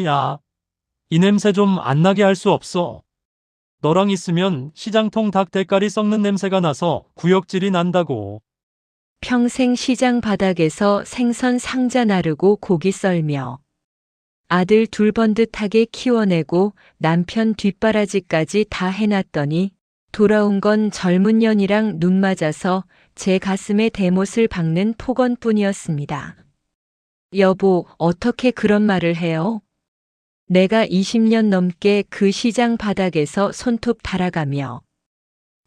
야, 이 냄새 좀 안 나게 할 수 없어. 너랑 있으면 시장통 닭 대가리 썩는 냄새가 나서 구역질이 난다고. 평생 시장 바닥에서 생선 상자 나르고 고기 썰며 아들 둘 번듯하게 키워내고 남편 뒷바라지까지 다 해놨더니 돌아온 건 젊은 년이랑 눈 맞아서 제 가슴에 대못을 박는 폭언뿐이었습니다. 여보, 어떻게 그런 말을 해요? 내가 20년 넘게 그 시장 바닥에서 손톱 달아가며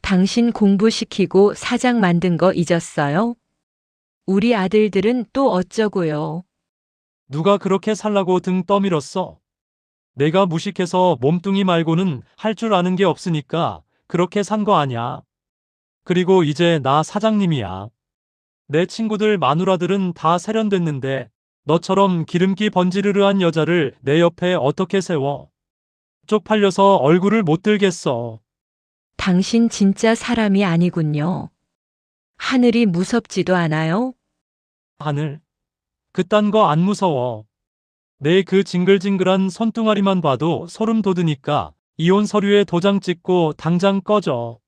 당신 공부시키고 사장 만든 거 잊었어요? 우리 아들들은 또 어쩌고요? 누가 그렇게 살라고 등 떠밀었어? 내가 무식해서 몸뚱이 말고는 할 줄 아는 게 없으니까 그렇게 산 거 아냐. 그리고 이제 나 사장님이야. 내 친구들 마누라들은 다 세련됐는데 너처럼 기름기 번지르르한 여자를 내 옆에 어떻게 세워? 쪽팔려서 얼굴을 못 들겠어. 당신 진짜 사람이 아니군요. 하늘이 무섭지도 않아요? 하늘. 그딴 거 안 무서워. 내 그 징글징글한 손뚱아리만 봐도 소름 돋으니까 이혼 서류에 도장 찍고 당장 꺼져.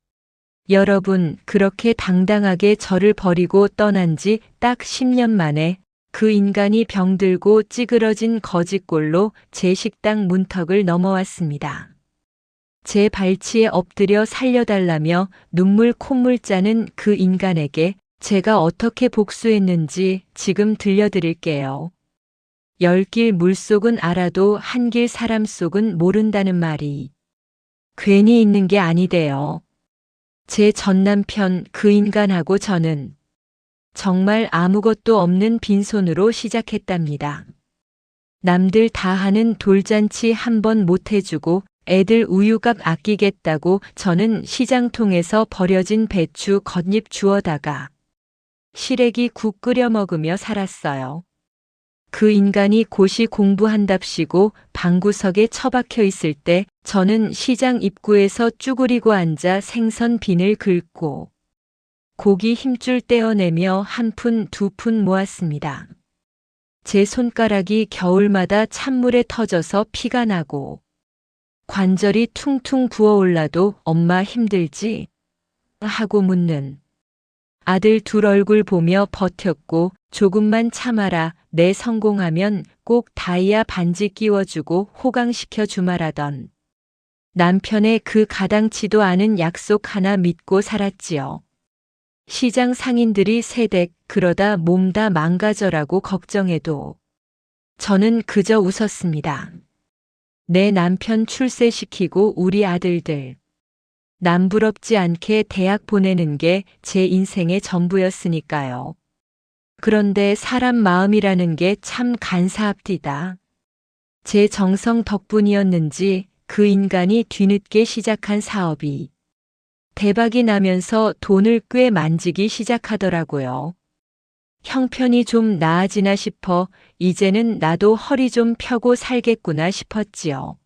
여러분, 그렇게 당당하게 저를 버리고 떠난 지 딱 10년 만에 그 인간이 병들고 찌그러진 거짓골로 제 식당 문턱을 넘어왔습니다. 제 발치에 엎드려 살려달라며 눈물 콧물 짜는 그 인간에게 제가 어떻게 복수했는지 지금 들려드릴게요. 10길 물속은 알아도 한 길 사람 속은 모른다는 말이 괜히 있는 게 아니대요. 제 전남편 그 인간하고 저는 정말 아무것도 없는 빈손으로 시작했답니다. 남들 다 하는 돌잔치 한 번 못 해주고 애들 우유값 아끼겠다고 저는 시장통에서 버려진 배추 겉잎 주워다가 시래기 국 끓여 먹으며 살았어요. 그 인간이 고시 공부한답시고 방구석에 처박혀 있을 때 저는 시장 입구에서 쭈그리고 앉아 생선 비늘 긁고 고기 힘줄 떼어내며 한 푼 두 푼 모았습니다. 제 손가락이 겨울마다 찬물에 터져서 피가 나고 관절이 퉁퉁 부어올라도 엄마 힘들지? 하고 묻는 아들 둘 얼굴 보며 버텼고 조금만 참아라 내 성공하면 꼭 다이아 반지 끼워주고 호강시켜 주말하던 남편의 그 가당치도 않은 약속 하나 믿고 살았지요. 시장 상인들이 세댁 그러다 몸 다 망가져라고 걱정해도 저는 그저 웃었습니다. 내 남편 출세시키고 우리 아들들 남부럽지 않게 대학 보내는 게 제 인생의 전부였으니까요. 그런데 사람 마음이라는 게 참 간사합디다. 제 정성 덕분이었는지 그 인간이 뒤늦게 시작한 사업이 대박이 나면서 돈을 꽤 만지기 시작하더라고요. 형편이 좀 나아지나 싶어 이제는 나도 허리 좀 펴고 살겠구나 싶었지요.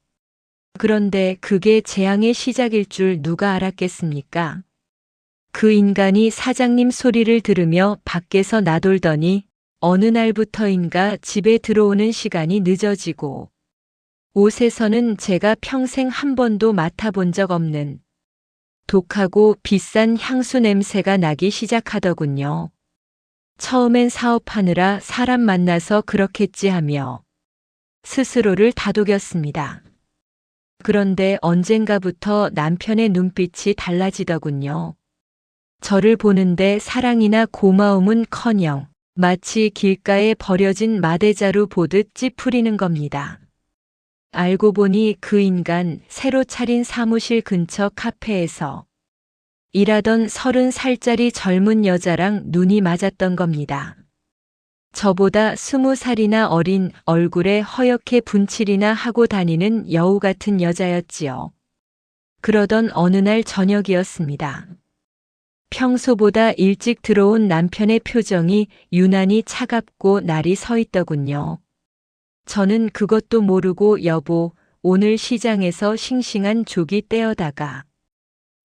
그런데 그게 재앙의 시작일 줄 누가 알았겠습니까? 그 인간이 사장님 소리를 들으며 밖에서 나돌더니 어느 날부터인가 집에 들어오는 시간이 늦어지고 옷에서는 제가 평생 한 번도 맡아본 적 없는 독하고 비싼 향수 냄새가 나기 시작하더군요. 처음엔 사업하느라 사람 만나서 그렇겠지 하며 스스로를 다독였습니다. 그런데 언젠가부터 남편의 눈빛이 달라지더군요. 저를 보는데 사랑이나 고마움은커녕 마치 길가에 버려진 마대자루 보듯 찌푸리는 겁니다. 알고 보니 그 인간 새로 차린 사무실 근처 카페에서 일하던 30살짜리 젊은 여자랑 눈이 맞았던 겁니다. 저보다 20살이나 어린 얼굴에 허옇게 분칠이나 하고 다니는 여우 같은 여자였지요. 그러던 어느 날 저녁이었습니다. 평소보다 일찍 들어온 남편의 표정이 유난히 차갑고 날이 서 있더군요. 저는 그것도 모르고 여보, 오늘 시장에서 싱싱한 조기 떼어다가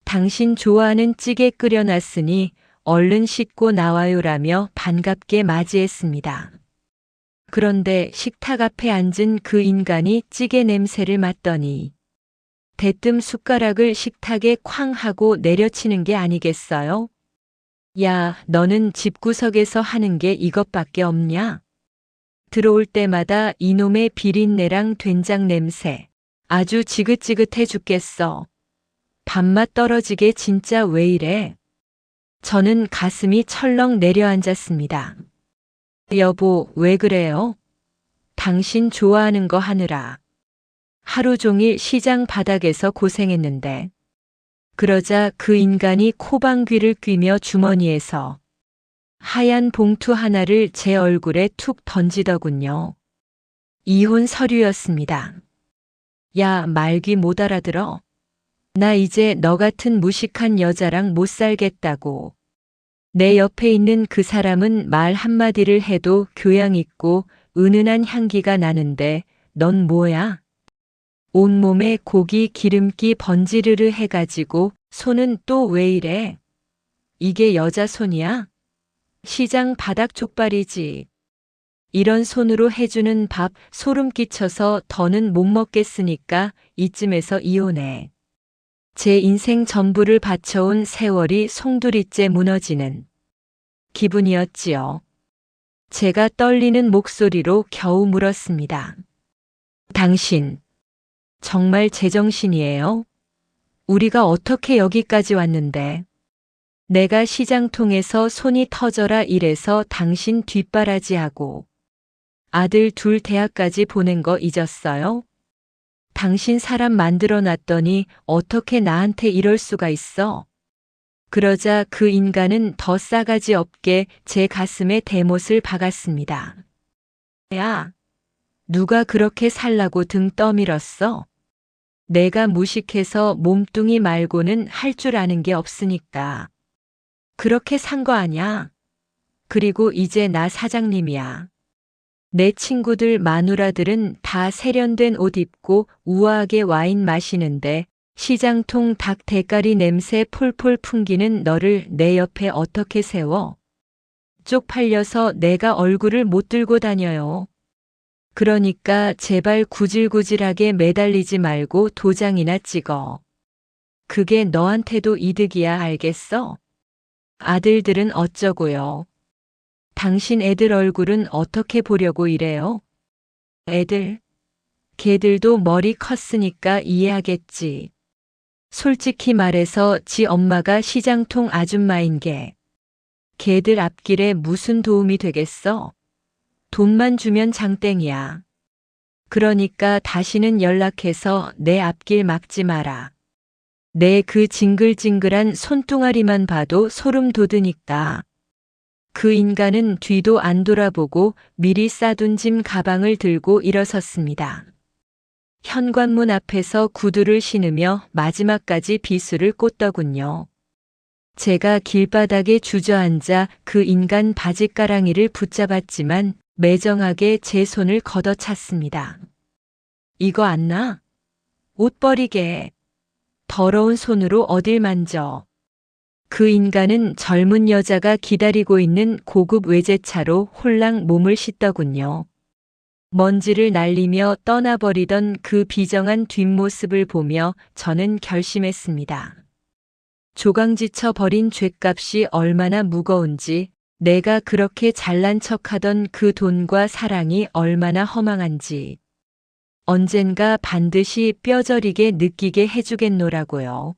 당신 좋아하는 찌개 끓여놨으니 얼른 씻고 나와요라며 반갑게 맞이했습니다. 그런데 식탁 앞에 앉은 그 인간이 찌개 냄새를 맡더니 대뜸 숟가락을 식탁에 쾅 하고 내려치는 게 아니겠어요? 야, 너는 집구석에서 하는 게 이것밖에 없냐? 들어올 때마다 이놈의 비린내랑 된장 냄새. 아주 지긋지긋해 죽겠어. 밥맛 떨어지게 진짜 왜 이래? 저는 가슴이 철렁 내려앉았습니다. 여보, 왜 그래요? 당신 좋아하는 거 하느라. 하루 종일 시장 바닥에서 고생했는데. 그러자 그 인간이 코방귀를 뀌며 주머니에서 하얀 봉투 하나를 제 얼굴에 툭 던지더군요. 이혼 서류였습니다. 야, 말귀 못 알아들어? 나 이제 너 같은 무식한 여자랑 못 살겠다고. 내 옆에 있는 그 사람은 말 한마디를 해도 교양 있고 은은한 향기가 나는데 넌 뭐야? 온몸에 고기 기름기 번지르르 해가지고 손은 또 왜 이래? 이게 여자 손이야? 시장 바닥 족발이지. 이런 손으로 해주는 밥 소름 끼쳐서 더는 못 먹겠으니까 이쯤에서 이혼해. 제 인생 전부를 바쳐온 세월이 송두리째 무너지는 기분이었지요. 제가 떨리는 목소리로 겨우 물었습니다. 당신, 정말 제정신이에요? 우리가 어떻게 여기까지 왔는데? 내가 시장통에서 손이 터져라 이래서 당신 뒷바라지하고 아들 둘 대학까지 보낸 거 잊었어요? 당신 사람 만들어 놨더니 어떻게 나한테 이럴 수가 있어? 그러자 그 인간은 더 싸가지 없게 제 가슴에 대못을 박았습니다. 야, 누가 그렇게 살라고 등 떠밀었어? 내가 무식해서 몸뚱이 말고는 할 줄 아는 게 없으니까. 그렇게 산 거 아냐? 그리고 이제 나 사장님이야. 내 친구들 마누라들은 다 세련된 옷 입고 우아하게 와인 마시는데 시장통 닭 대가리 냄새 폴폴 풍기는 너를 내 옆에 어떻게 세워? 쪽팔려서 내가 얼굴을 못 들고 다녀요. 그러니까 제발 구질구질하게 매달리지 말고 도장이나 찍어. 그게 너한테도 이득이야, 알겠어? 아들들은 어쩌고요? 당신 애들 얼굴은 어떻게 보려고 이래요? 애들? 걔들도 머리 컸으니까 이해하겠지. 솔직히 말해서 지 엄마가 시장통 아줌마인 게 걔들 앞길에 무슨 도움이 되겠어? 돈만 주면 장땡이야. 그러니까 다시는 연락해서 내 앞길 막지 마라. 내 그 징글징글한 손뚱아리만 봐도 소름 돋으니까. 그 인간은 뒤도 안 돌아보고 미리 싸둔 짐 가방을 들고 일어섰습니다. 현관문 앞에서 구두를 신으며 마지막까지 비수를 꽂더군요. 제가 길바닥에 주저앉아 그 인간 바짓가랑이를 붙잡았지만 매정하게 제 손을 걷어찼습니다. 이거 안 나? 옷 버리게. 더러운 손으로 어딜 만져. 그 인간은 젊은 여자가 기다리고 있는 고급 외제차로 홀랑 몸을 씻더군요. 먼지를 날리며 떠나버리던 그 비정한 뒷모습을 보며 저는 결심했습니다. 조강지쳐 버린 죗값이 얼마나 무거운지, 내가 그렇게 잘난 척하던 그 돈과 사랑이 얼마나 허망한지 언젠가 반드시 뼈저리게 느끼게 해주겠노라고요.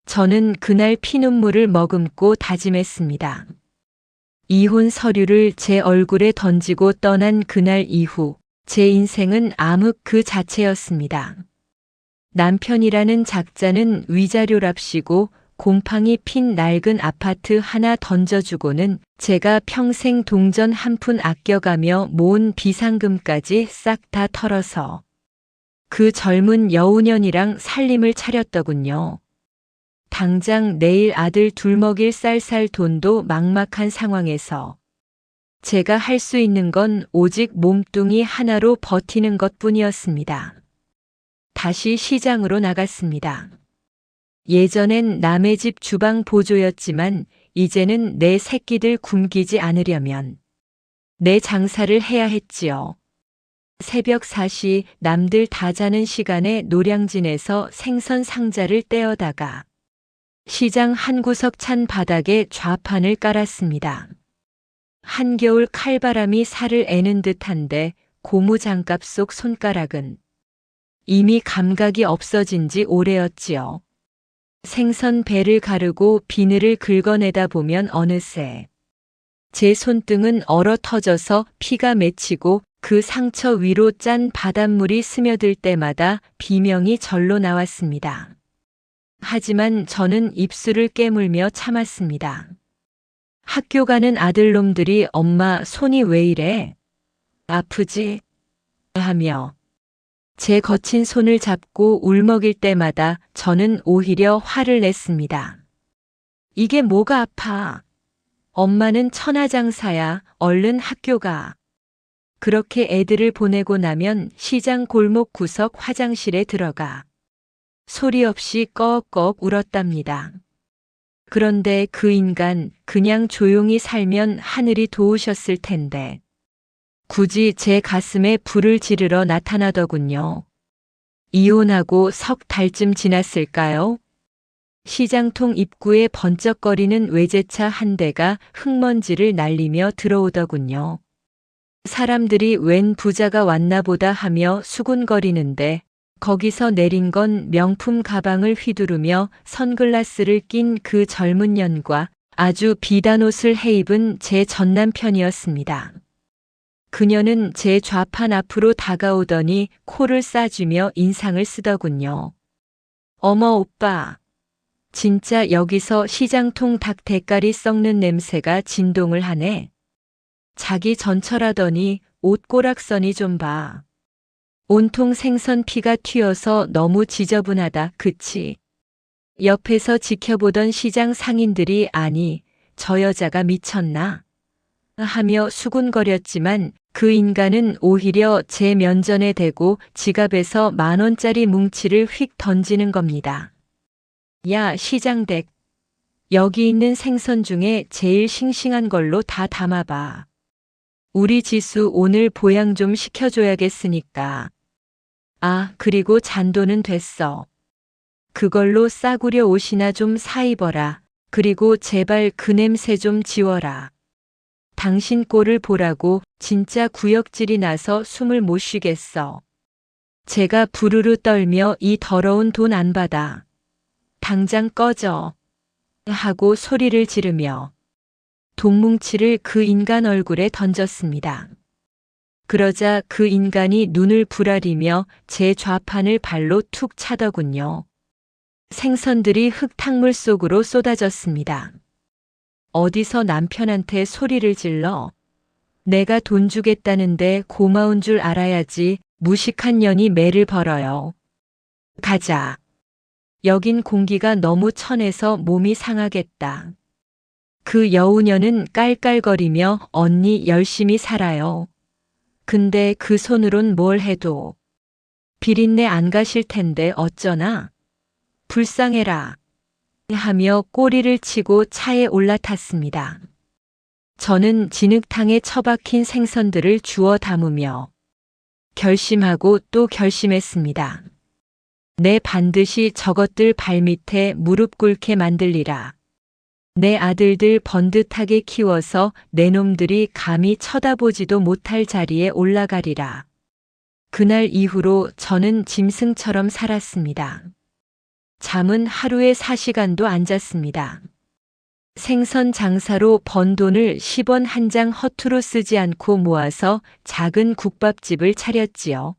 저는 그날 피눈물을 머금고 다짐했습니다. 이혼 서류를 제 얼굴에 던지고 떠난 그날 이후 제 인생은 암흑 그 자체였습니다. 남편이라는 작자는 위자료랍시고 곰팡이 핀 낡은 아파트 하나 던져주고는 제가 평생 동전 한 푼 아껴가며 모은 비상금까지 싹 다 털어서 그 젊은 여우년이랑 살림을 차렸더군요. 당장 내일 아들 둘 먹일 쌀쌀 돈도 막막한 상황에서 제가 할 수 있는 건 오직 몸뚱이 하나로 버티는 것뿐이었습니다. 다시 시장으로 나갔습니다. 예전엔 남의 집 주방 보조였지만 이제는 내 새끼들 굶기지 않으려면 내 장사를 해야 했지요. 새벽 4시 남들 다 자는 시간에 노량진에서 생선 상자를 떼어다가 시장 한 구석 찬 바닥에 좌판을 깔았습니다. 한겨울 칼바람이 살을 애는 듯한데 고무장갑 속 손가락은 이미 감각이 없어진 지 오래였지요. 생선 배를 가르고 비늘을 긁어내다 보면 어느새 제 손등은 얼어 터져서 피가 맺히고 그 상처 위로 짠 바닷물이 스며들 때마다 비명이 절로 나왔습니다. 하지만 저는 입술을 깨물며 참았습니다. 학교 가는 아들놈들이 엄마 손이 왜 이래? 아프지? 하며 제 거친 손을 잡고 울먹일 때마다 저는 오히려 화를 냈습니다. 이게 뭐가 아파? 엄마는 천하장사야. 얼른 학교 가. 그렇게 애들을 보내고 나면 시장 골목 구석 화장실에 들어가 소리 없이 꺽꺽 울었답니다. 그런데 그 인간 그냥 조용히 살면 하늘이 도우셨을 텐데 굳이 제 가슴에 불을 지르러 나타나더군요. 이혼하고 석 달쯤 지났을까요? 시장통 입구에 번쩍거리는 외제차 한 대가 흙먼지를 날리며 들어오더군요. 사람들이 웬 부자가 왔나 보다 하며 수군거리는데 거기서 내린 건 명품 가방을 휘두르며 선글라스를 낀 그 젊은 년과 아주 비단 옷을 해입은 제 전남편이었습니다. 그녀는 제 좌판 앞으로 다가오더니 코를 싸주며 인상을 쓰더군요. 어머 오빠, 진짜 여기서 시장통 닭 대가리 썩는 냄새가 진동을 하네. 자기 전철하더니 옷꼬락선이 좀 봐. 온통 생선 피가 튀어서 너무 지저분하다, 그치? 옆에서 지켜보던 시장 상인들이 아니, 저 여자가 미쳤나? 하며 수군거렸지만 그 인간은 오히려 제 면전에 대고 지갑에서 10,000원짜리 뭉치를 휙 던지는 겁니다. 야, 시장댁. 여기 있는 생선 중에 제일 싱싱한 걸로 다 담아봐. 우리 지수 오늘 보양 좀 시켜줘야겠으니까. 아, 그리고 잔돈은 됐어. 그걸로 싸구려 옷이나 좀 사입어라. 그리고 제발 그 냄새 좀 지워라. 당신 꼴을 보라고 진짜 구역질이 나서 숨을 못 쉬겠어. 제가 부르르 떨며 이 더러운 돈 안 받아. 당장 꺼져. 하고 소리를 지르며 돈뭉치를 그 인간 얼굴에 던졌습니다. 그러자 그 인간이 눈을 부라리며 제 좌판을 발로 툭 차더군요. 생선들이 흙탕물 속으로 쏟아졌습니다. 어디서 남편한테 소리를 질러? 내가 돈 주겠다는데 고마운 줄 알아야지. 무식한 년이 매를 벌어요. 가자. 여긴 공기가 너무 천해서 몸이 상하겠다. 그 여우녀는 깔깔거리며 언니 열심히 살아요. 근데 그 손으론 뭘 해도 비린내 안 가실 텐데 어쩌나? 불쌍해라. 하며 꼬리를 치고 차에 올라탔습니다. 저는 진흙탕에 처박힌 생선들을 주워 담으며 결심하고 또 결심했습니다. 내 반드시 저것들 발밑에 무릎 꿇게 만들리라. 내 아들들 번듯하게 키워서 내 놈들이 감히 쳐다보지도 못할 자리에 올라가리라. 그날 이후로 저는 짐승처럼 살았습니다. 잠은 하루에 4시간도 안 잤습니다. 생선 장사로 번 돈을 10원 한 장 허투루 쓰지 않고 모아서 작은 국밥집을 차렸지요.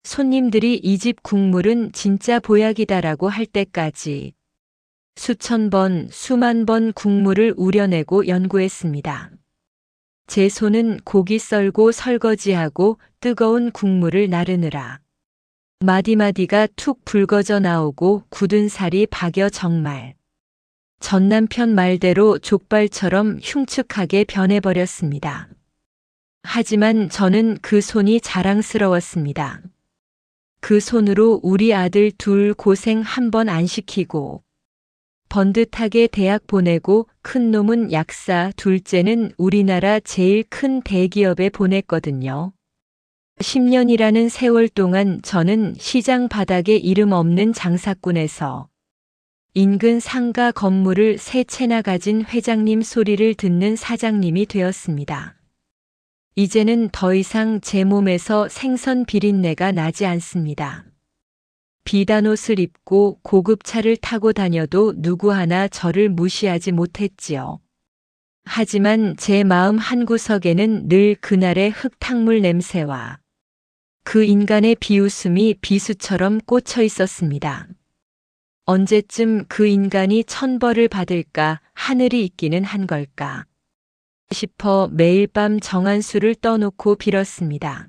손님들이 이 집 국물은 진짜 보약이다라고 할 때까지 수천 번, 수만 번 국물을 우려내고 연구했습니다. 제 손은 고기 썰고 설거지하고 뜨거운 국물을 나르느라 마디마디가 툭 붉어져 나오고 굳은 살이 박여 정말 전 남편 말대로 족발처럼 흉측하게 변해버렸습니다. 하지만 저는 그 손이 자랑스러웠습니다. 그 손으로 우리 아들 둘 고생 한 번 안 시키고 번듯하게 대학 보내고 큰 놈은 약사, 둘째는 우리나라 제일 큰 대기업에 보냈거든요. 10년이라는 세월 동안 저는 시장 바닥에 이름 없는 장사꾼에서 인근 상가 건물을 세 채나 가진 회장님 소리를 듣는 사장님이 되었습니다. 이제는 더 이상 제 몸에서 생선 비린내가 나지 않습니다. 비단 옷을 입고 고급차를 타고 다녀도 누구 하나 저를 무시하지 못했지요. 하지만 제 마음 한구석에는 늘 그날의 흙탕물 냄새와 그 인간의 비웃음이 비수처럼 꽂혀 있었습니다. 언제쯤 그 인간이 천벌을 받을까, 하늘이 있기는 한 걸까 싶어 매일 밤 정한수를 떠놓고 빌었습니다.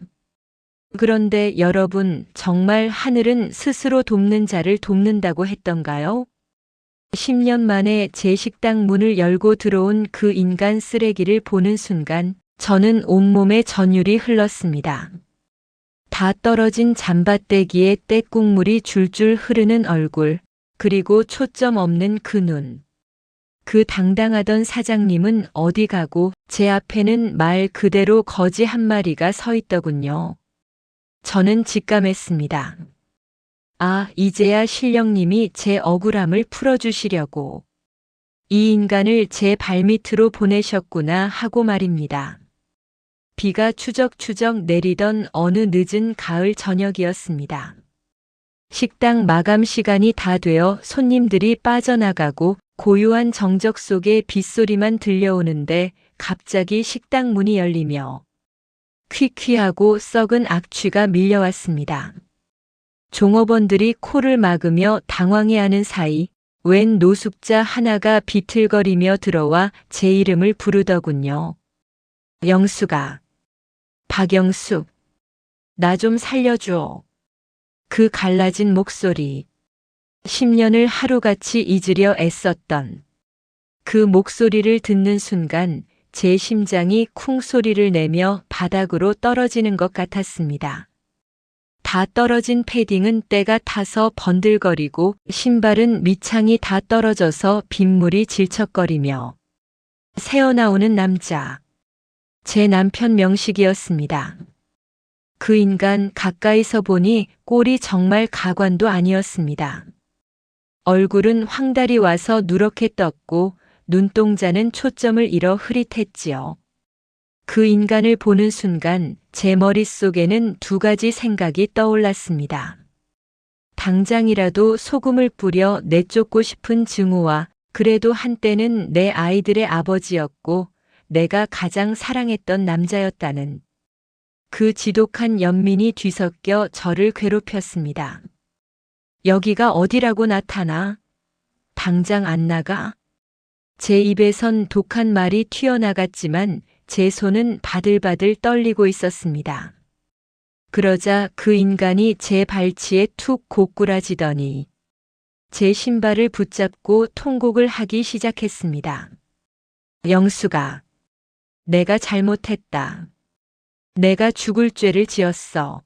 그런데 여러분, 정말 하늘은 스스로 돕는 자를 돕는다고 했던가요? 10년 만에 제 식당 문을 열고 들어온 그 인간 쓰레기를 보는 순간 저는 온몸에 전율이 흘렀습니다. 다 떨어진 잠바떼기에 떼국물이 줄줄 흐르는 얼굴, 그리고 초점 없는 그 눈. 그 당당하던 사장님은 어디 가고 제 앞에는 말 그대로 거지 한 마리가 서 있더군요. 저는 직감했습니다. 아, 이제야 신령님이 제 억울함을 풀어주시려고 이 인간을 제 발밑으로 보내셨구나 하고 말입니다. 비가 추적추적 내리던 어느 늦은 가을 저녁이었습니다. 식당 마감 시간이 다 되어 손님들이 빠져나가고 고요한 정적 속에 빗소리만 들려오는데 갑자기 식당 문이 열리며 퀴퀴하고 썩은 악취가 밀려왔습니다. 종업원들이 코를 막으며 당황해하는 사이 웬 노숙자 하나가 비틀거리며 들어와 제 이름을 부르더군요. 영수가. 박영숙. 나 좀 살려줘. 그 갈라진 목소리. 10년을 하루같이 잊으려 애썼던 그 목소리를 듣는 순간 제 심장이 쿵 소리를 내며 바닥으로 떨어지는 것 같았습니다. 다 떨어진 패딩은 때가 타서 번들거리고 신발은 밑창이 다 떨어져서 빗물이 질척거리며 새어나오는 남자. 제 남편 명식이었습니다. 그 인간 가까이서 보니 꼴이 정말 가관도 아니었습니다. 얼굴은 황달이 와서 누렇게 떴고 눈동자는 초점을 잃어 흐릿했지요. 그 인간을 보는 순간 제 머릿속에는 두 가지 생각이 떠올랐습니다. 당장이라도 소금을 뿌려 내쫓고 싶은 증오와 그래도 한때는 내 아이들의 아버지였고 내가 가장 사랑했던 남자였다는 그 지독한 연민이 뒤섞여 저를 괴롭혔습니다. 여기가 어디라고 나타나? 당장 안 나가? 제 입에선 독한 말이 튀어나갔지만 제 손은 바들바들 떨리고 있었습니다. 그러자 그 인간이 제 발치에 툭 고꾸라지더니 제 신발을 붙잡고 통곡을 하기 시작했습니다. 영수가. 내가 잘못했다. 내가 죽을 죄를 지었어.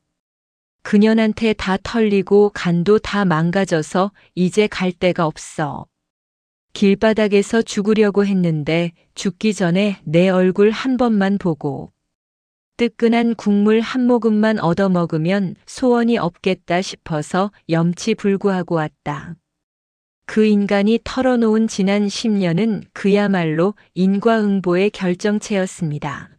그년한테 다 털리고 간도 다 망가져서 이제 갈 데가 없어. 길바닥에서 죽으려고 했는데 죽기 전에 내 얼굴 한 번만 보고 뜨끈한 국물 한 모금만 얻어먹으면 소원이 없겠다 싶어서 염치불구하고 왔다. 그 인간이 털어놓은 지난 10년은 그야말로 인과응보의 결정체였습니다.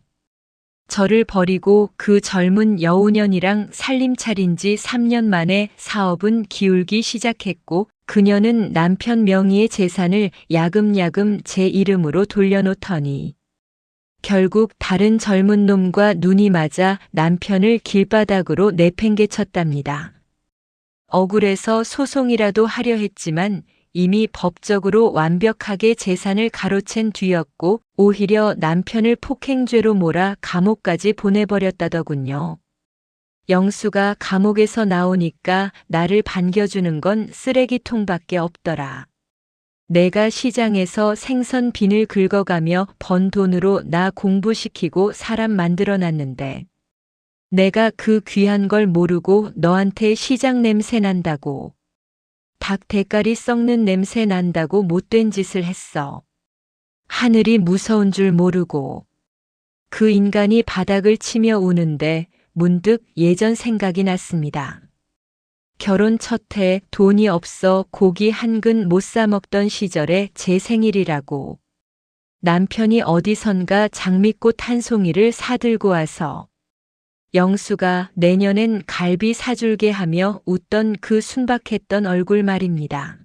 저를 버리고 그 젊은 여우년이랑 살림 차린 지 3년 만에 사업은 기울기 시작했고 그녀는 남편 명의의 재산을 야금야금 제 이름으로 돌려놓더니 결국 다른 젊은 놈과 눈이 맞아 남편을 길바닥으로 내팽개쳤답니다. 억울해서 소송이라도 하려 했지만 이미 법적으로 완벽하게 재산을 가로챈 뒤였고 오히려 남편을 폭행죄로 몰아 감옥까지 보내버렸다더군요. 영수가 감옥에서 나오니까 나를 반겨주는 건 쓰레기통밖에 없더라. 내가 시장에서 생선 비늘 긁어가며 번 돈으로 나 공부시키고 사람 만들어놨는데 내가 그 귀한 걸 모르고 너한테 시장 냄새 난다고 닭 대가리 썩는 냄새 난다고 못된 짓을 했어. 하늘이 무서운 줄 모르고. 그 인간이 바닥을 치며 우는데 문득 예전 생각이 났습니다. 결혼 첫 해 돈이 없어 고기 한 근 못 사 먹던 시절에 제 생일이라고. 남편이 어디선가 장미꽃 한 송이를 사들고 와서 영수가 내년엔 갈비 사줄게 하며 웃던 그 순박했던 얼굴 말입니다.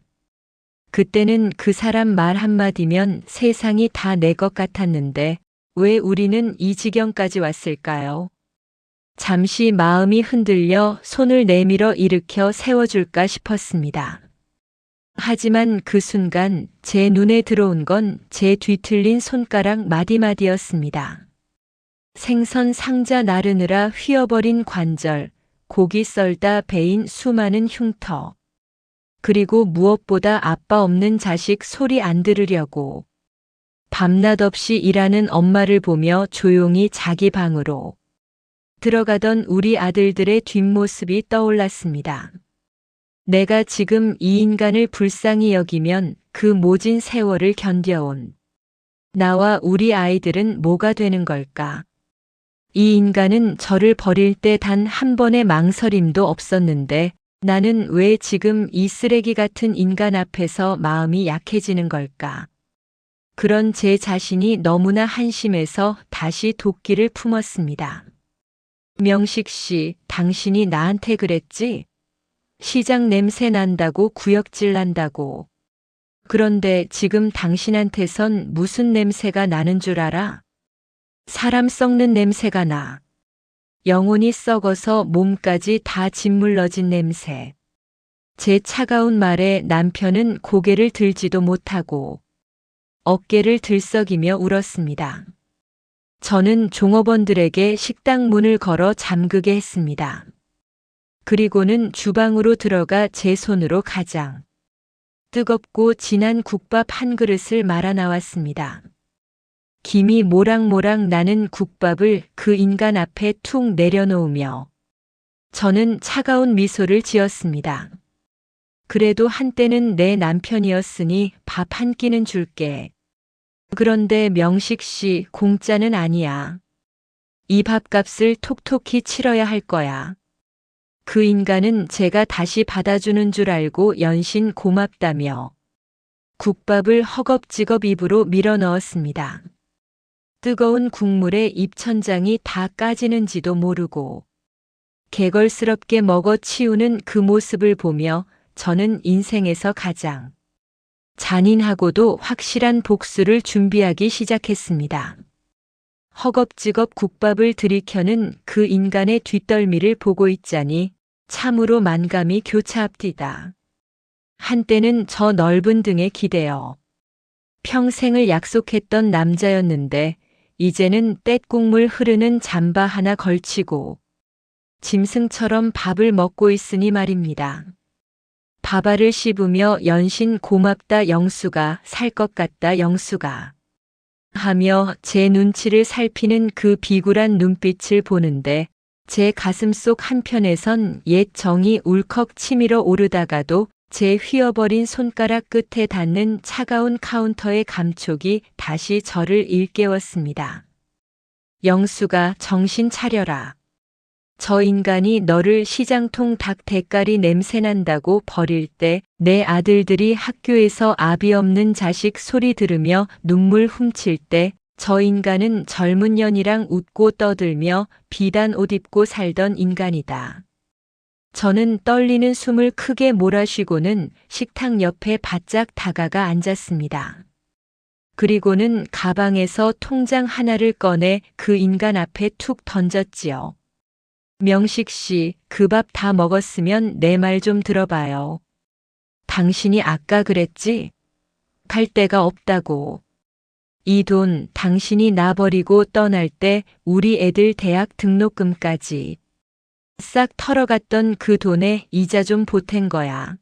그때는 그 사람 말 한마디면 세상이 다 내 것 같았는데 왜 우리는 이 지경까지 왔을까요? 잠시 마음이 흔들려 손을 내밀어 일으켜 세워줄까 싶었습니다. 하지만 그 순간 제 눈에 들어온 건 제 뒤틀린 손가락 마디마디였습니다. 생선 상자 나르느라 휘어버린 관절, 고기 썰다 베인 수많은 흉터. 그리고 무엇보다 아빠 없는 자식 소리 안 들으려고 밤낮 없이 일하는 엄마를 보며 조용히 자기 방으로 들어가던 우리 아들들의 뒷모습이 떠올랐습니다. 내가 지금 이 인간을 불쌍히 여기면 그 모진 세월을 견뎌온 나와 우리 아이들은 뭐가 되는 걸까? 이 인간은 저를 버릴 때 단 한 번의 망설임도 없었는데 나는 왜 지금 이 쓰레기 같은 인간 앞에서 마음이 약해지는 걸까? 그런 제 자신이 너무나 한심해서 다시 도끼를 품었습니다. 명식 씨, 당신이 나한테 그랬지? 시장 냄새 난다고 구역질 난다고. 그런데 지금 당신한테선 무슨 냄새가 나는 줄 알아? 사람 썩는 냄새가 나. 영혼이 썩어서 몸까지 다 짓물러진 냄새. 제 차가운 말에 남편은 고개를 들지도 못하고 어깨를 들썩이며 울었습니다. 저는 종업원들에게 식당 문을 걸어 잠그게 했습니다. 그리고는 주방으로 들어가 제 손으로 가장 뜨겁고 진한 국밥 한 그릇을 말아 나왔습니다. 김이 모락모락 나는 국밥을 그 인간 앞에 툭 내려놓으며 저는 차가운 미소를 지었습니다. 그래도 한때는 내 남편이었으니 밥 한 끼는 줄게. 그런데 명식 씨, 공짜는 아니야. 이 밥값을 톡톡히 치러야 할 거야. 그 인간은 제가 다시 받아주는 줄 알고 연신 고맙다며 국밥을 허겁지겁 입으로 밀어 넣었습니다. 뜨거운 국물에 입천장이 다 까지는지도 모르고 개걸스럽게 먹어 치우는 그 모습을 보며 저는 인생에서 가장 잔인하고도 확실한 복수를 준비하기 시작했습니다. 허겁지겁 국밥을 들이켜는 그 인간의 뒷덜미를 보고 있자니 참으로 만감이 교차합디다. 한때는 저 넓은 등에 기대어 평생을 약속했던 남자였는데 이제는 떼국물 흐르는 잠바 하나 걸치고 짐승처럼 밥을 먹고 있으니 말입니다. 밥알을 씹으며 연신 고맙다 영수가, 살 것 같다 영수가 하며 제 눈치를 살피는 그 비굴한 눈빛을 보는데 제 가슴속 한편에선 옛 정이 울컥 치밀어 오르다가도 제 휘어버린 손가락 끝에 닿는 차가운 카운터의 감촉이 다시 저를 일깨웠습니다. 영수가 정신 차려라. 저 인간이 너를 시장통 닭 대가리 냄새난다고 버릴 때 내 아들들이 학교에서 아비 없는 자식 소리 들으며 눈물 훔칠 때 저 인간은 젊은 년이랑 웃고 떠들며 비단 옷 입고 살던 인간이다. 저는 떨리는 숨을 크게 몰아쉬고는 식탁 옆에 바짝 다가가 앉았습니다. 그리고는 가방에서 통장 하나를 꺼내 그 인간 앞에 툭 던졌지요. 명식 씨, 그 밥 다 먹었으면 내 말 좀 들어봐요. 당신이 아까 그랬지? 갈 데가 없다고. 이 돈 당신이 나 버리고 떠날 때 우리 애들 대학 등록금까지 싹 털어갔던 그 돈에 이자 좀 보탠 거야.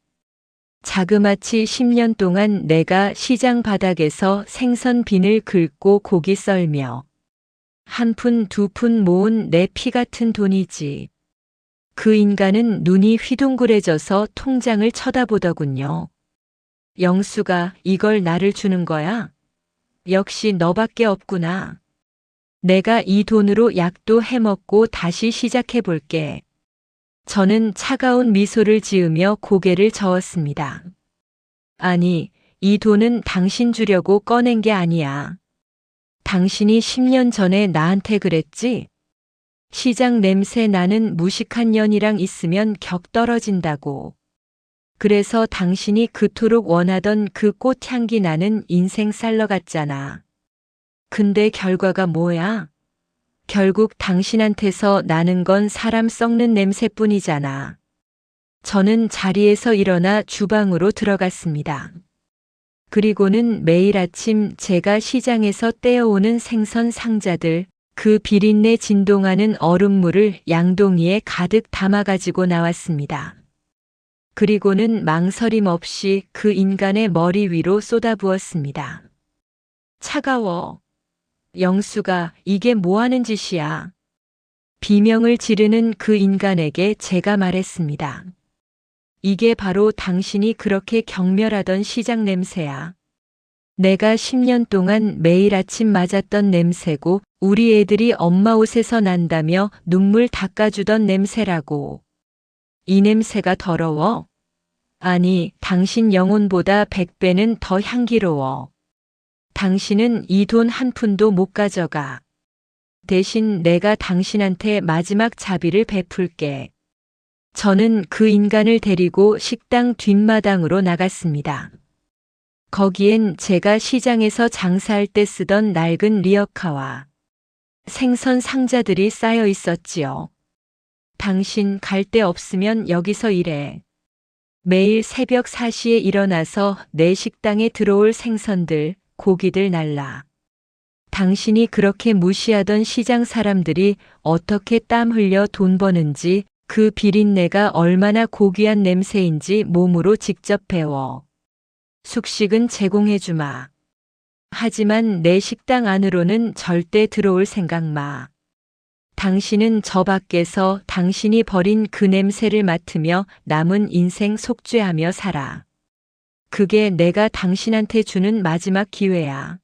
자그마치 10년 동안 내가 시장 바닥에서 생선 비늘 긁고 고기 썰며 한 푼 두 푼 모은 내 피 같은 돈이지. 그 인간은 눈이 휘둥그레져서 통장을 쳐다보더군요. 영수가 이걸 나를 주는 거야? 역시 너밖에 없구나. 내가 이 돈으로 약도 해먹고 다시 시작해 볼게. 저는 차가운 미소를 지으며 고개를 저었습니다. 아니, 이 돈은 당신 주려고 꺼낸 게 아니야. 당신이 10년 전에 나한테 그랬지? 시장 냄새 나는 무식한 년이랑 있으면 격 떨어진다고. 그래서 당신이 그토록 원하던 그 꽃향기 나는 인생 쌀러 갔잖아. 근데 결과가 뭐야? 결국 당신한테서 나는 건 사람 썩는 냄새뿐이잖아. 저는 자리에서 일어나 주방으로 들어갔습니다. 그리고는 매일 아침 제가 시장에서 떼어오는 생선 상자들, 그 비린내 진동하는 얼음물을 양동이에 가득 담아가지고 나왔습니다. 그리고는 망설임 없이 그 인간의 머리 위로 쏟아부었습니다. 차가워. 영수가 이게 뭐 하는 짓이야? 비명을 지르는 그 인간에게 제가 말했습니다. 이게 바로 당신이 그렇게 경멸하던 시장 냄새야. 내가 10년 동안 매일 아침 맞았던 냄새고 우리 애들이 엄마 옷에서 난다며 눈물 닦아주던 냄새라고. 이 냄새가 더러워? 아니, 당신 영혼보다 100배는 더 향기로워. 당신은 이 돈 한 푼도 못 가져가. 대신 내가 당신한테 마지막 자비를 베풀게. 저는 그 인간을 데리고 식당 뒷마당으로 나갔습니다. 거기엔 제가 시장에서 장사할 때 쓰던 낡은 리어카와 생선 상자들이 쌓여 있었지요. 당신 갈 데 없으면 여기서 일해. 매일 새벽 4시에 일어나서 내 식당에 들어올 생선들, 고기들 날라. 당신이 그렇게 무시하던 시장 사람들이 어떻게 땀 흘려 돈 버는지, 그 비린내가 얼마나 고귀한 냄새인지 몸으로 직접 배워. 숙식은 제공해주마. 하지만 내 식당 안으로는 절대 들어올 생각 마. 당신은 저 밖에서 당신이 버린 그 냄새를 맡으며 남은 인생 속죄하며 살아. 그게 내가 당신한테 주는 마지막 기회야.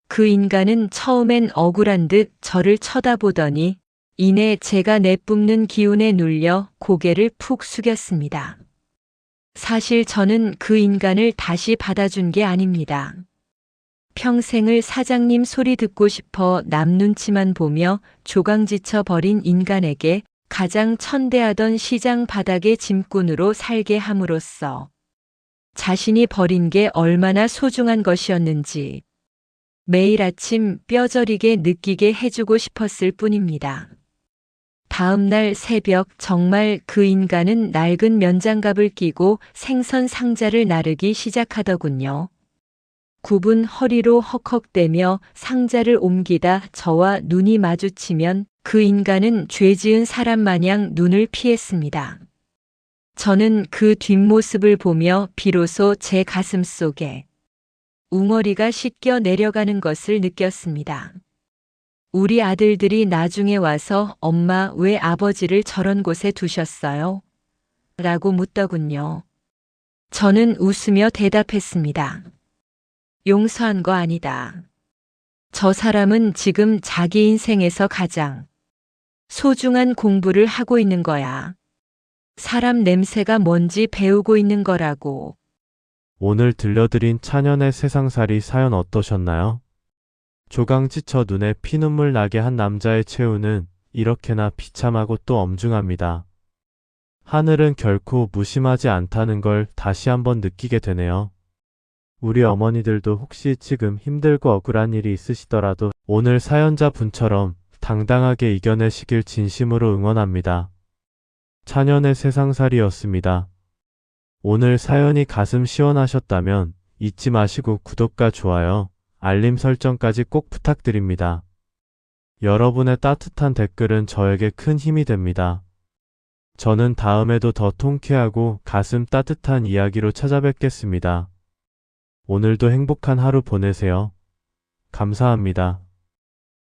그 인간은 처음엔 억울한 듯 저를 쳐다보더니 이내 제가 내뿜는 기운에 눌려 고개를 푹 숙였습니다. 사실 저는 그 인간을 다시 받아준 게 아닙니다. 평생을 사장님 소리 듣고 싶어 남 눈치만 보며 조강지쳐 버린 인간에게 가장 천대하던 시장 바닥의 짐꾼으로 살게 함으로써 자신이 버린 게 얼마나 소중한 것이었는지 매일 아침 뼈저리게 느끼게 해주고 싶었을 뿐입니다. 다음 날 새벽 정말 그 인간은 낡은 면장갑을 끼고 생선 상자를 나르기 시작하더군요. 굽은 허리로 헉헉대며 상자를 옮기다 저와 눈이 마주치면 그 인간은 죄 지은 사람 마냥 눈을 피했습니다. 저는 그 뒷모습을 보며 비로소 제 가슴 속에 웅어리가 씻겨 내려가는 것을 느꼈습니다. 우리 아들들이 나중에 와서 엄마 왜 아버지를 저런 곳에 두셨어요? 라고 묻더군요. 저는 웃으며 대답했습니다. 용서한 거 아니다. 저 사람은 지금 자기 인생에서 가장 소중한 공부를 하고 있는 거야. 사람 냄새가 뭔지 배우고 있는 거라고. 오늘 들려드린 차년의 세상살이 사연 어떠셨나요? 조강지쳐 눈에 피눈물 나게 한 남자의 최후는 이렇게나 비참하고 또 엄중합니다. 하늘은 결코 무심하지 않다는 걸 다시 한번 느끼게 되네요. 우리 어머니들도 혹시 지금 힘들고 억울한 일이 있으시더라도 오늘 사연자 분처럼 당당하게 이겨내시길 진심으로 응원합니다. 차년의 세상살이였습니다. 오늘 사연이 가슴 시원하셨다면 잊지 마시고 구독과 좋아요, 알림 설정까지 꼭 부탁드립니다. 여러분의 따뜻한 댓글은 저에게 큰 힘이 됩니다. 저는 다음에도 더 통쾌하고 가슴 따뜻한 이야기로 찾아뵙겠습니다. 오늘도 행복한 하루 보내세요. 감사합니다.